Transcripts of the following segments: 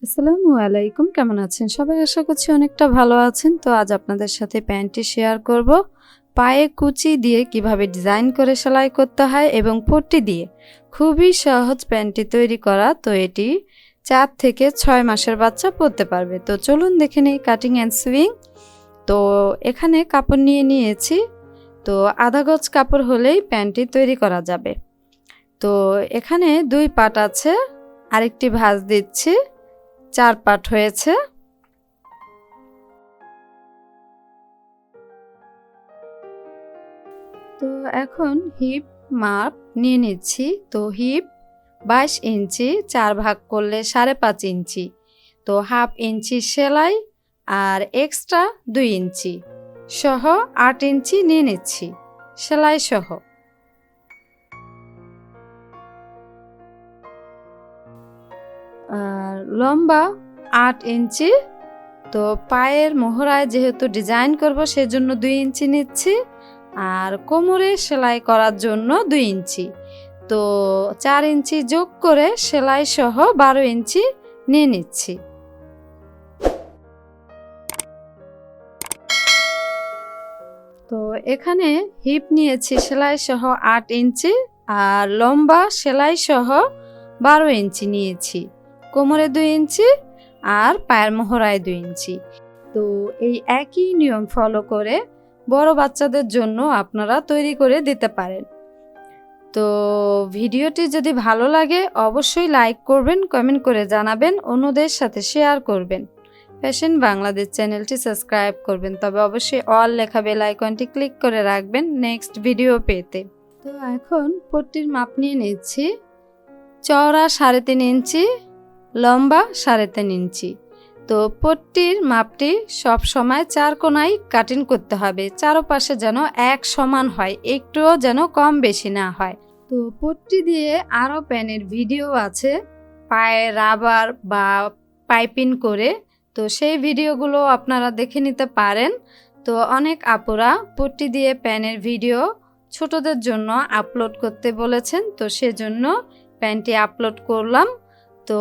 আসসালামু আলাইকুম, কেমন আছেন সবাই? আশা করছি অনেকটা ভালো আছেন। তো আজ আপনাদের সাথে প্যান্টটি শেয়ার করব। পায়ে কুচি দিয়ে কিভাবে ডিজাইন করে সেলাই করতে হয় এবং পট্টি দিয়ে খুবই সহজ প্যান্টটি তৈরি করা। তো এটি 4 থেকে 6 মাসের বাচ্চা পরতে পারবে। তো চলুন দেখে নিই কাটিং অ্যান্ড সুইং। তো এখানে কাপড় নিয়ে নিয়েছি। তো আধা গজ কাপড় হলেই প্যান্টটি তৈরি করা যাবে। তো এখানে 2 পাট আছে, আরেকটি ভাঁজ দিচ্ছি, 4 পাট হয়েছে। তো এখন হিপ মাপ নিয়ে নিচ্ছি। তো হিপ 22 ইঞ্চি, 4 ভাগ করলে 5.5 ইঞ্চি। তো হাফ ইঞ্চি সেলাই আর এক্সট্রা 2 ইঞ্চি সহ 8 ইঞ্চি নিয়ে নিচ্ছি সেলাই সহ। আর লম্বা 8 ইঞ্চি। তো পায়ের মোহরায় যেহেতু ডিজাইন করব সেজন্য 2 ইঞ্চি নিচ্ছি, আর কোমরে সেলাই করার জন্য 2 ইঞ্চি। তো 4 ইঞ্চি যোগ করে সেলাই সহ 12 ইঞ্চি নিয়ে নিচ্ছি। তো এখানে হিপ নিয়েছি সেলাই সহ 8 ইঞ্চি আর লম্বা সেলাই সহ 12 ইঞ্চি নিয়েছি। কোমরে 2 ইঞ্চি আর পায়ের মোহরায় 2 ইঞ্চি। তো এই একই নিয়ম ফলো করে বড় বাচ্চাদের জন্য আপনারা তৈরি করে দিতে পারেন। তো ভিডিওটি যদি ভালো লাগে অবশ্যই লাইক করবেন, কমেন্ট করে জানাবেন, অন্যদের সাথে শেয়ার করবেন। ফ্যাশন বাংলাদেশ চ্যানেলটি সাবস্ক্রাইব করবেন, তবে অবশ্যই অল লেখা বেল আইকনটি ক্লিক করে রাখবেন নেক্সট ভিডিও পেতে। তো এখন পট্টির মাপ নিয়ে নিচ্ছি। চওড়া 3.5 ইঞ্চি, লম্বা 3.5 ইঞ্চি। তো পট্টির মাপটি সব সময় 4 কোণায় কাটিং করতে হবে, চারপাশে যেন এক সমান হয়, একটুও যেন কম বেশি না হয়। তো পট্টি দিয়ে আরও প্যানের ভিডিও আছে, পায়ে রাবার বা পাইপিং করে। তো সেই ভিডিওগুলো আপনারা দেখে নিতে পারেন। তো অনেক আপুরা পট্টি দিয়ে প্যানের ভিডিও ছোটদের জন্য আপলোড করতে বলেছেন, তো সেজন্য প্যানটি আপলোড করলাম। তো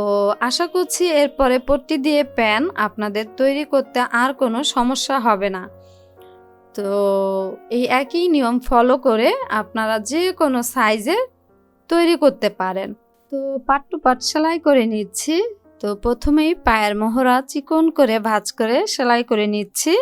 আশা করছি এরপরে পট্টি দিয়ে প্যান আপনাদের তৈরি করতে আর কোনো সমস্যা হবে না। তো এই একই নিয়ম ফলো করে আপনারা যে কোনো সাইজে তৈরি করতে পারেন। তো পাট টু পাট সেলাই করে নিচ্ছি। তো প্রথমেই পায়ের মোহরা চিকন করে ভাঁজ করে সেলাই করে নিচ্ছি।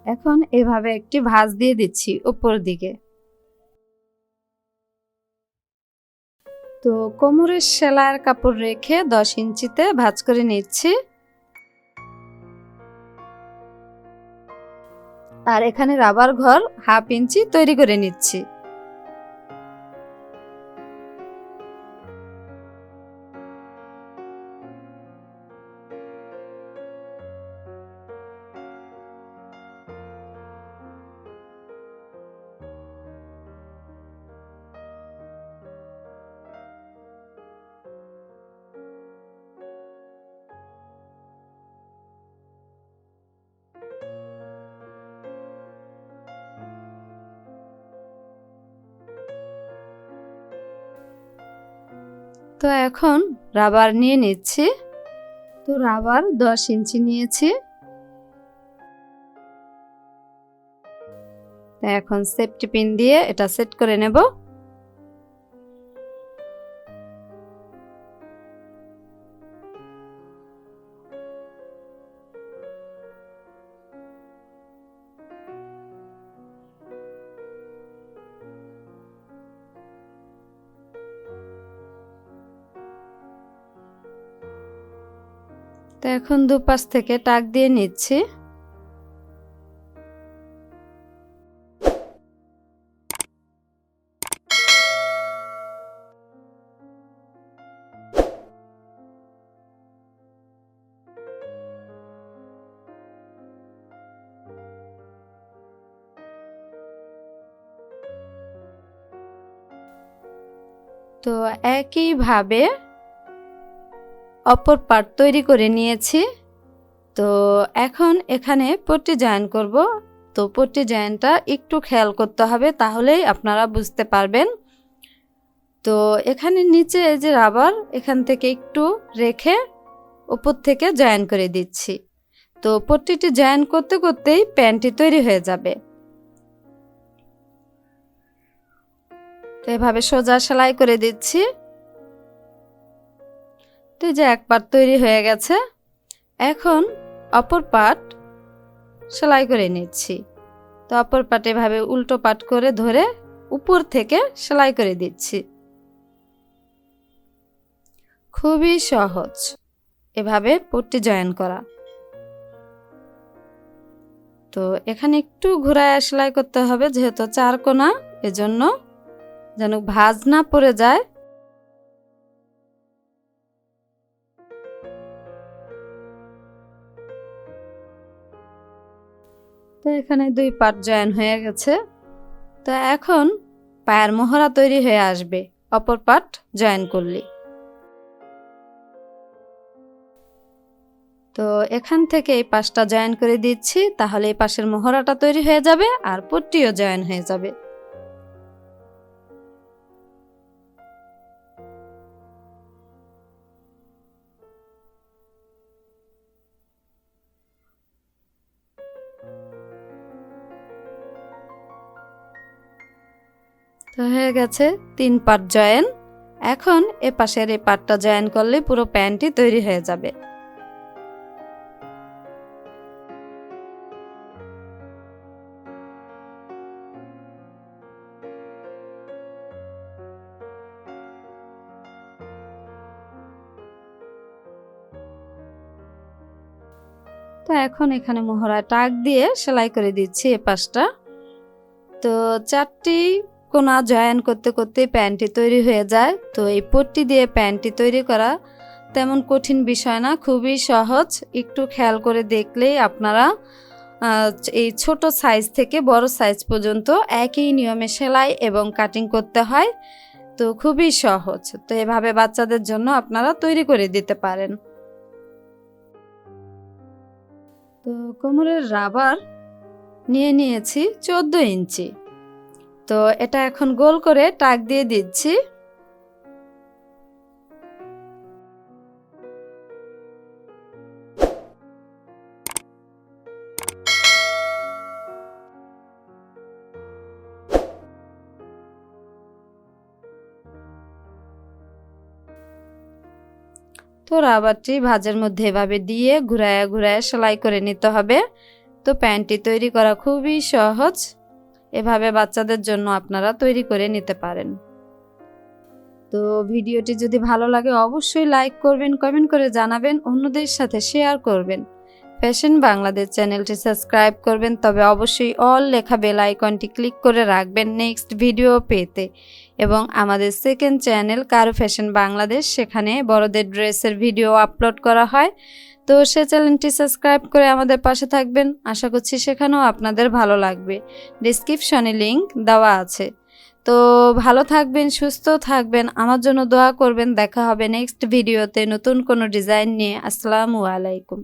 এখন এভাবে একটি ভাঁজ দিয়ে দিচ্ছি উপর দিকে। তো কোমরের সেলাইয়ের কাপড় রেখে 10 ইঞ্চিতে ভাঁজ করে নিচ্ছি। আর এখানে রাবার ঘর হাফ ইঞ্চি তৈরি করে নিচ্ছি। তো এখন রাবার নিয়ে নিচ্ছি। তো রাবার 10 ইঞ্চি নিয়েছি। এখন সেফটি পিন দিয়ে এটা সেট করে নেব। তো এখন দুপাশ থেকে টাক দিয়ে নিচ্ছি। তো একইভাবে অপর পার্ট তৈরি করে নিয়েছি। তো এখন এখানে পট্টি জয়েন করব। তো পট্টি জয়েনটা একটু খেয়াল করতে হবে, তাহলেই আপনারা বুঝতে পারবেন। তো এখানে নিচে এই যে রাবার, এখান থেকে একটু রেখে উপর থেকে জয়েন করে দিচ্ছি। তো পট্টিটি জয়েন করতে করতেই প্যান্টটি তৈরি হয়ে যাবে। তো এভাবে সোজা সেলাই করে দিচ্ছি। তো এই যে এক পার্ট তৈরি হয়ে গেছে। এখন অপর পার্ট সেলাই করে নিচ্ছি। তো অপর পার্ট এভাবে উল্টো পার্ট করে ধরে উপর থেকে সেলাই করে দিচ্ছি। খুবই সহজ এভাবে পট্টি জয়েন করা। তো এখানে একটু ঘুরায় সেলাই করতে হবে, যেহেতু 4 কোনা, এজন্য যেন ভাঁজ না পড়ে যায়। তো এখানে 2 পার্ট জয়েন হয়ে গেছে। তো এখন পায়ের মোহরা তৈরি হয়ে আসবে অপর পার্ট জয়েন করলে। তো এখান থেকে এই পাশটা জয়েন করে দিচ্ছি, তাহলে এই পাশের মোহরাটা তৈরি হয়ে যাবে আর পট্টিও জয়েন হয়ে যাবে। তো হয়ে গেছে 3 পার্ট জয়েন। এখন এ পাশের এই পার্টটা জয়েন করলে পুরো প্যান্টটি তৈরি হয়ে যাবে। তো এখন এখানে মোহরা টাক দিয়ে সেলাই করে দিচ্ছি এ পাশটা। তো 4টি কোনা জয়েন করতে করতে প্যান্টটি তৈরি হয়ে যায়। তো এই পট্টি দিয়ে প্যান্টটি তৈরি করা তেমন কঠিন বিষয় না, খুবই সহজ। একটু খেয়াল করে দেখলেই আপনারা এই ছোট সাইজ থেকে বড় সাইজ পর্যন্ত একই নিয়মে সেলাই এবং কাটিং করতে হয়। তো খুবই সহজ। তো এভাবে বাচ্চাদের জন্য আপনারা তৈরি করে দিতে পারেন। তো কোমরের রাবার নিয়ে নিয়েছি 14 ইঞ্চি। তো এটা এখন গোল করে টাক দিয়ে দিচ্ছি। তো রাবারটি ভাঁজের মধ্যে এভাবে দিয়ে ঘুরায়া ঘুরায়া সেলাই করে নিতে হবে। তো প্যান্টটি তৈরি করা খুবই সহজ। এভাবে বাচ্চাদের জন্য আপনারা তৈরি করে নিতে পারেন। তো ভিডিওটি যদি ভালো লাগে অবশ্যই লাইক করবেন, কমেন্ট করে জানাবেন, অন্যদের সাথে শেয়ার করবেন। ফ্যাশন বাংলাদেশ চ্যানেলটি সাবস্ক্রাইব করবেন, তবে অবশ্যই অল লেখা বেল আইকনটি ক্লিক করে রাখবেন নেক্সট ভিডিও পেতে। এবং আমাদের সেকেন্ড চ্যানেল কারু ফ্যাশন বাংলাদেশ, সেখানে বড়দের ড্রেসের ভিডিও আপলোড করা হয়। তো সে চ্যানেলটি সাবস্ক্রাইব করে আমাদের পাশে থাকবেন। আশা করছি সেখানেও আপনাদের ভালো লাগবে। ডেসক্রিপশনে লিংক দেওয়া আছে। তো ভালো থাকবেন, সুস্থ থাকবেন, আমার জন্য দোয়া করবেন। দেখা হবে নেক্সট ভিডিওতে নতুন কোনো ডিজাইন নিয়ে। আসসালামু আলাইকুম।